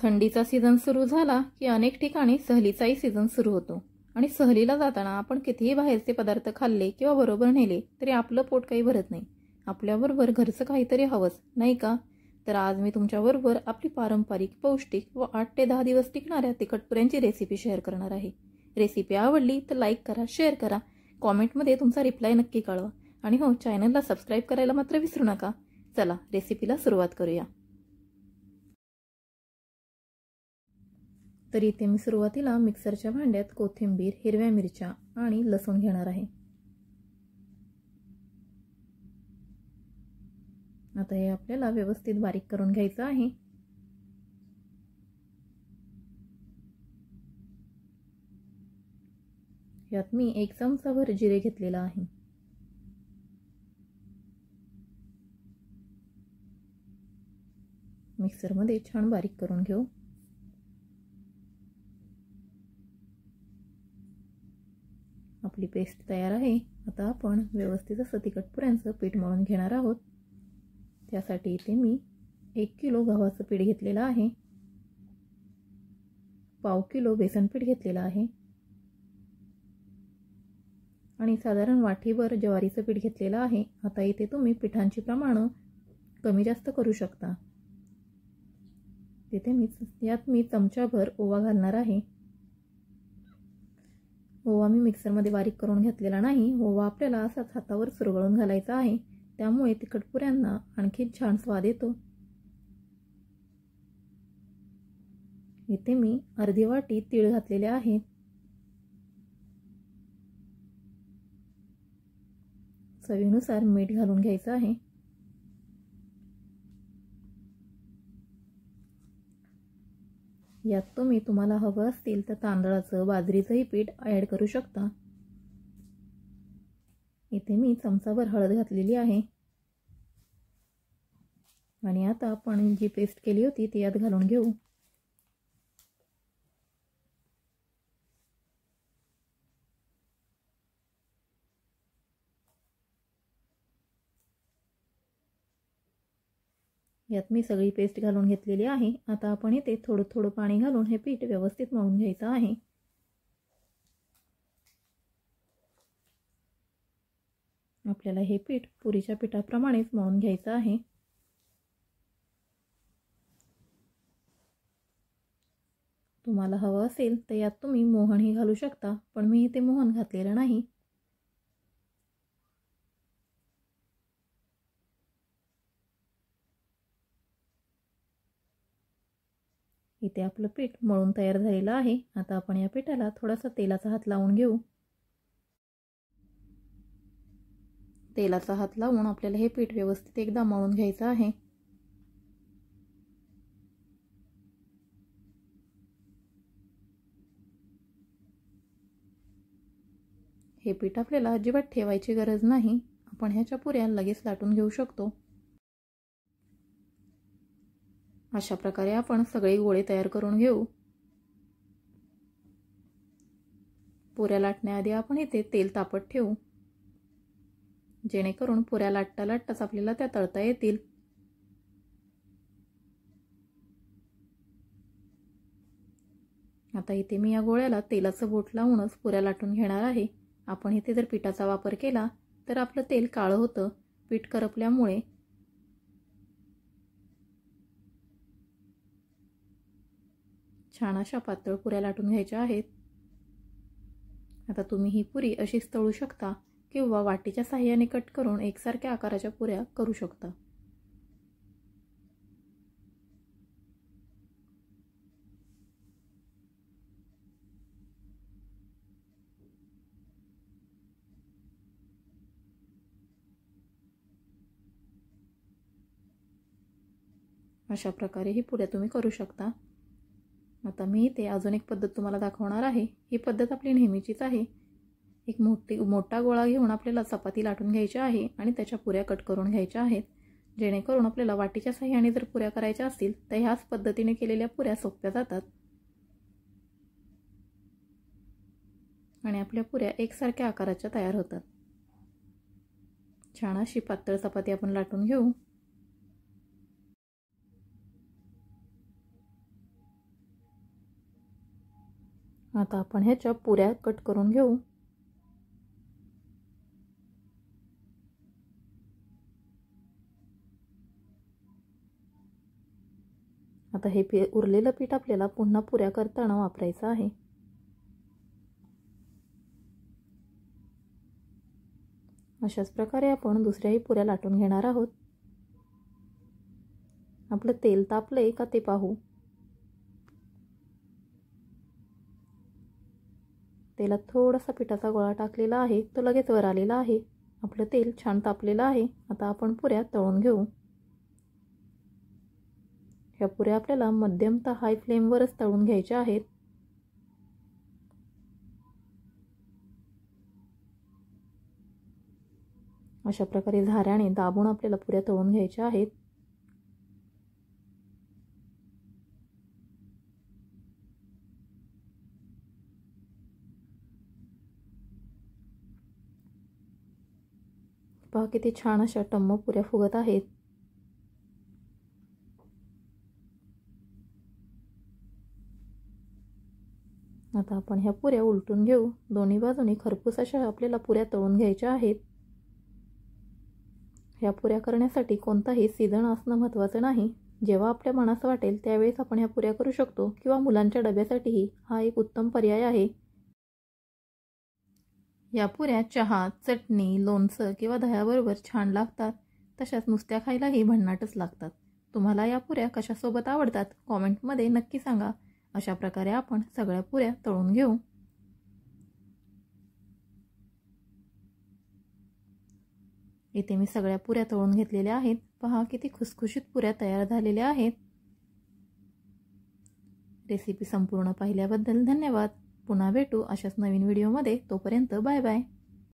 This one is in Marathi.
थंडीचा सीझन सुरू झाला की अनेक ठिकाणी सहलीचाही सीझन सुरू होतो आणि सहलीला जाताना आपण कितीही बाहेरचे पदार्थ खाल्ले किंवा बरोबर नेले तरी आपलं पोट काही भरत नाही. आपल्याबरोबर घरचं काहीतरी हवंच नाही का? तर आज मी तुमच्याबरोबर आपली पारंपरिक, पौष्टिक व 8 ते 10 दिवस टिकणाऱ्या तिखटपुऱ्यांची रेसिपी शेअर करणार आहे. रेसिपी आवडली तर लाईक करा, शेअर करा, कॉमेंटमध्ये तुमचा रिप्लाय नक्की कळवा आणि हो, चॅनलला सबस्क्राईब करायला मात्र विसरू नका. चला रेसिपीला सुरुवात करूया. तर इथे मी सुरुवातीला मिक्सरच्या भांड्यात कोथिंबीर, हिरव्या मिरच्या आणि लसूण घेणार आहे. आता हे आपल्याला व्यवस्थित बारीक करून घ्यायचं आहे. यात मी 1 चमचाभर जिरे घेतलेला आहे. मिक्सरमध्ये छान बारीक करून घेऊ. आपली पेस्ट तयार आहे. आता आपण व्यवस्थित असं तिखटपुऱ्यांचं पीठ मळून घेणार आहोत. त्यासाठी इथे मी 1 किलो गव्हाचं पीठ घेतलेलं आहे, पाव किलो बेसन पीठ घेतलेलं आहे आणि साधारण वाटीभर ज्वारीचं पीठ घेतलेलं आहे. आता इथे तुम्ही पिठांची प्रमाण कमी जास्त करू शकता. तिथे यात मी चमचाभर ओवा घालणार आहे. ओवा मी मिक्सरमध्ये बारीक करून घेतलेला नाही. ओवा आपल्याला असाच हातावर चुरगळून घालायचा आहे, त्यामुळे तिखटपुऱ्यांना आणखी छान स्वाद येतो. इथे मी अर्धी वाटी तीळ घातलेले आहेत. चवीनुसार मीठ घालून घ्यायचं आहे. यात तुम्हाला हवं असतील तर तांदळाचं, बाजरीचंही पीठ ॲड करू शकता. इथे मी चमचाभर हळद घातलेली आहे आणि आता आपण जी पेस्ट केली होती ती यात घालून घेऊ. यात मी सगळी पेस्ट घालून घेतलेली आहे. आता आपण इथे थोडं थोडं पाणी घालून हे पीठ व्यवस्थित मळून घ्यायचं आहे. आपल्याला हे पीठ पुरीच्या पिठाप्रमाणेच मळून घ्यायचं आहे. तुम्हाला हवं असेल तर यात तुम्ही मोहनही घालू शकता, पण मी इथे मोहन घातलेलं नाही. इथे आपलं पीठ मळून तयार झालेलं आहे. आता आपण या पिठाला थोडासा तेलाचा हात लावून घेऊ. तेलाचा हात लावून आपल्याला हे पीठ व्यवस्थित एकदा मळून घ्यायचं आहे. हे पीठ आपल्याला अजिबात ठेवायची गरज नाही. आपण ह्याच्या पुऱ्या लगेच लाटून घेऊ शकतो. अशा प्रकारे आपण सगळे गोळे तयार करून घेऊ. पुऱ्या लाटण्याआधी आपण इथे तेल तापत ठेवू, जेणेकरून पुऱ्या लाटता लाटताच आपल्याला त्या तळता येतील. आता इथे मी या गोळ्याला तेलाचं बोट लावूनच पुऱ्या लाटून घेणार आहे. आपण इथे जर पिठाचा वापर केला तर आपलं तेल काळं होतं पीठ करपल्यामुळे. छान अशा पातळ पुऱ्या लाटून घ्यायच्या आहेत. आता तुम्ही ही पुरी अशीच तळू शकता किंवा वाटीच्या साहाय्याने कट करून एकसारख्या आकाराच्या पुऱ्या करू शकता. अशा प्रकारे ही पुऱ्या तुम्ही करू शकता. आता मी इथे अजून एक पद्धत तुम्हाला दाखवणार आहे. ही पद्धत आपली नेहमीचीच आहे. एक मोठा गोळा घेऊन आपल्याला चपाती लाटून घ्यायची आहे आणि त्याच्या पुऱ्या कट करून घ्यायच्या आहेत, जेणेकरून आपल्याला वाटीच्या साहाय्याने जर पुऱ्या करायच्या असतील तर ह्याच पद्धतीने केलेल्या पुऱ्या सोप्या जातात आणि आपल्या पुऱ्या एकसारख्या आकाराच्या तयार होतात. छान अशी पातळ चपाती आपण लाटून घेऊ. आता आपण ह्याच्या पुऱ्या कट करून घेऊ. आता हे उरलेलं पीठ आपल्याला पुन्हा पुऱ्या करताना वापरायचं आहे. अशाच प्रकारे आपण दुसऱ्याही पुऱ्या लाटून घेणार आहोत. आपलं तेल तापलंय का ते पाहू. तेलात थोडासा पिठाचा गोळा टाकलेला आहे, तो लगेच वर आलेला आहे. आपलं तेल छान तापलेलं आहे. आता आपण पुऱ्या तळून घेऊ. ह्या पुऱ्या आपल्याला मध्यम ते हाय फ्लेमवरच तळून घ्यायच्या आहेत. अशा प्रकारे झाऱ्याने दाबून आपल्याला पुऱ्या तळून घ्यायच्या आहेत. पहा किती छान अशा टम्म पुऱ्या फुगत आहेत. आता आपण ह्या पुऱ्या उलटून घेऊ. दोन्ही बाजूनी खरपूस अशा आपल्याला पुऱ्या तळून घ्यायच्या आहेत. ह्या पुऱ्या करण्यासाठी कोणताही सीझन असणं महत्त्वाचं नाही. जेव्हा आपल्या मनास वाटेल त्यावेळेस आपण ह्या पुऱ्या करू शकतो किंवा मुलांच्या डब्यासाठीही हा एक उत्तम पर्याय आहे. या पुऱ्या चहा, चटणी, लोणचं किंवा दह्याबरोबर छान लागतात. तशाच नुसत्या खायलाही भन्नाटच लागतात. तुम्हाला या पुऱ्या कशासोबत आवडतात कॉमेंटमध्ये नक्की सांगा. अशा प्रकारे आपण सगळ्या पुऱ्या तळून घेऊ. इथे मी सगळ्या पुऱ्या तळून घेतलेल्या आहेत. पहा किती खुसखुशीत पुऱ्या तयार झालेल्या आहेत. रेसिपी संपूर्ण पाहिल्याबद्दल धन्यवाद. पुन्हा भेटू अशाच नवीन व्हिडिओमध्ये. तोपर्यंत बाय बाय.